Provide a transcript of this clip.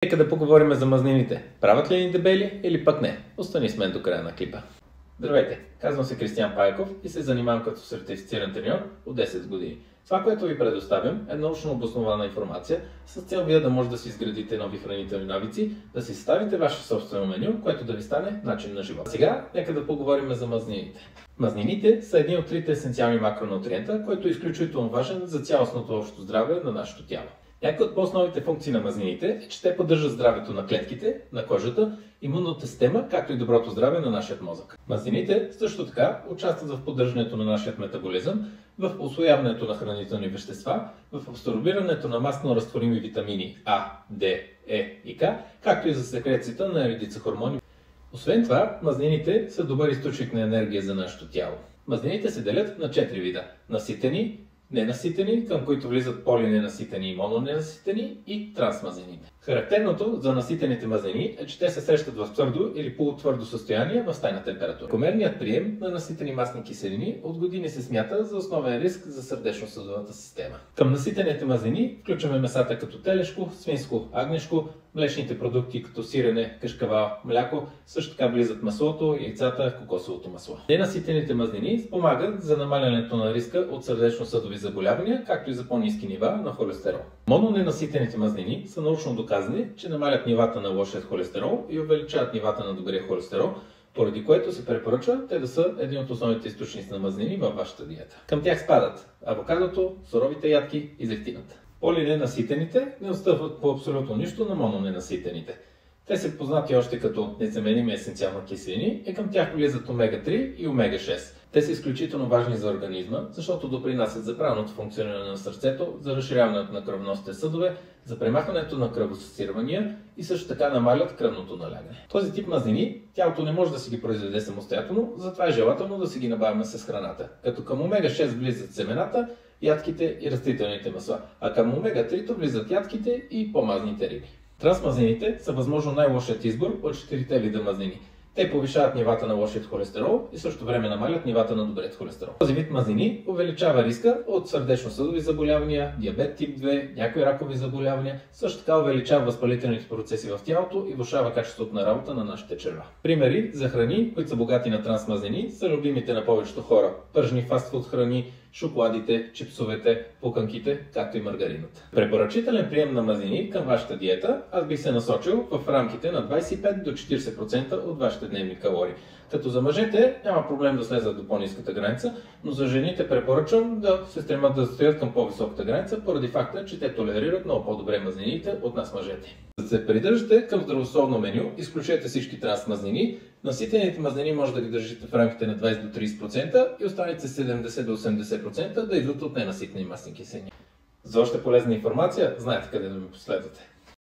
Нека да поговорим за мазнините. Правят ли ни дебели или пък не? Остани с мен до края на клипа. Здравейте, казвам се Кристиян Пайков и се занимавам като сертифициран треньор от 10 години. Това, което ви предоставям, е научно обоснована информация с цел вие да може да си изградите нови хранителни навици, да си съставите ваше собствено меню, което да ви стане начин на живот. Сега нека да поговорим за мазнините. Мазнините са един от трите есенциални макронутриента, който е изключително важен за цялостното общо здраве на нашето тяло. Някои от по-основните функции на мазнините е, че те поддържат здравето на клетките, на кожата, имунната система, както и доброто здраве на нашия мозък. Мазнините също така участват в поддържането на нашия метаболизъм, в усвояването на хранителни вещества, в абсорбирането на масно разтворими витамини А, Д, Е и К, както и за секрецията на редица хормони. Освен това, мазнините са добър източник на енергия за нашето тяло. Мазнините се делят на 4 вида – наситени, ненаситени, към които влизат полиненаситени и мононенаситени и трансмазнините. Характерното за наситените мазнини е, че те се срещат в твърдо или полутвърдо състояние в стайна температура. Прекомерният прием на наситени масни киселини от години се смята за основен риск за сърдечно-съдовата система. Към наситените мазнини включваме месата като телешко, свинско, агнешко, млечните продукти като сирене, кашкавал, мляко, също така влизат маслото, яйцата, кокосовото масло. Ненаситените мазнини спомагат за намалянето на риска от сърдечно-съдови заболявания, както и за по-ниски нива на холестерол. Мононенаситените мазнини са научно доказани, че намалят нивата на лошият холестерол и увеличават нивата на добрия холестерол, поради което се препоръчва те да са един от основните източници на мазнини във вашата диета. Към тях спадат авокадото, суровите ядки и зехтината. Полиненаситените не отстъпват по абсолютно нищо на мононенаситените. Те са познати още като незаменими есенциални киселини и към тях влизат омега-3 и омега-6. Те са изключително важни за организма, защото допринасят за правилното функциониране на сърцето, за разширяването на кръвоносните съдове, за премахването на кръвосъсирвания и също така намалят кръвното налягане. Този тип мазнини тялото не може да си ги произведе самостоятелно, затова е желателно да си ги набавяме с храната. Като към омега-6 влизат семената, ядките и растителните масла, а към омега-3 влизат ядките и по-мазните риби. Трансмазнините са възможно най-лошият избор от 4 вида мазнини. Те повишават нивата на лошият холестерол и също време намалят нивата на добрият холестерол. Този вид мазнини увеличава риска от сърдечно-съдови заболявания, диабет тип 2, някои ракови заболявания, също така увеличава възпалителните процеси в тялото и влошава качеството на работа на нашите черва. Примери за храни, които са богати на трансмазнини, са любимите на повечето хора: пържени фастфуд храни, шоколадите, чипсовете, пуканките, както и маргарината. Препоръчителен прием на мазнини към вашата диета аз бих се насочил в рамките на 25 до 40% от вашите дневни калории. Като за мъжете няма проблем да слезат до по-ниската граница, но за жените препоръчвам да се стремят да стоят към по-високата граница, поради факта, че те толерират много по-добре мазнините от нас мъжете. За да се придържате към здравословно меню, изключете всички трансмазнини. Наситените мазнини може да ги държите в рамките на 20 до 30% и останете 70 до 80% да идват от ненаситени масни киселини. За още полезна информация, знаете къде да ме последвате.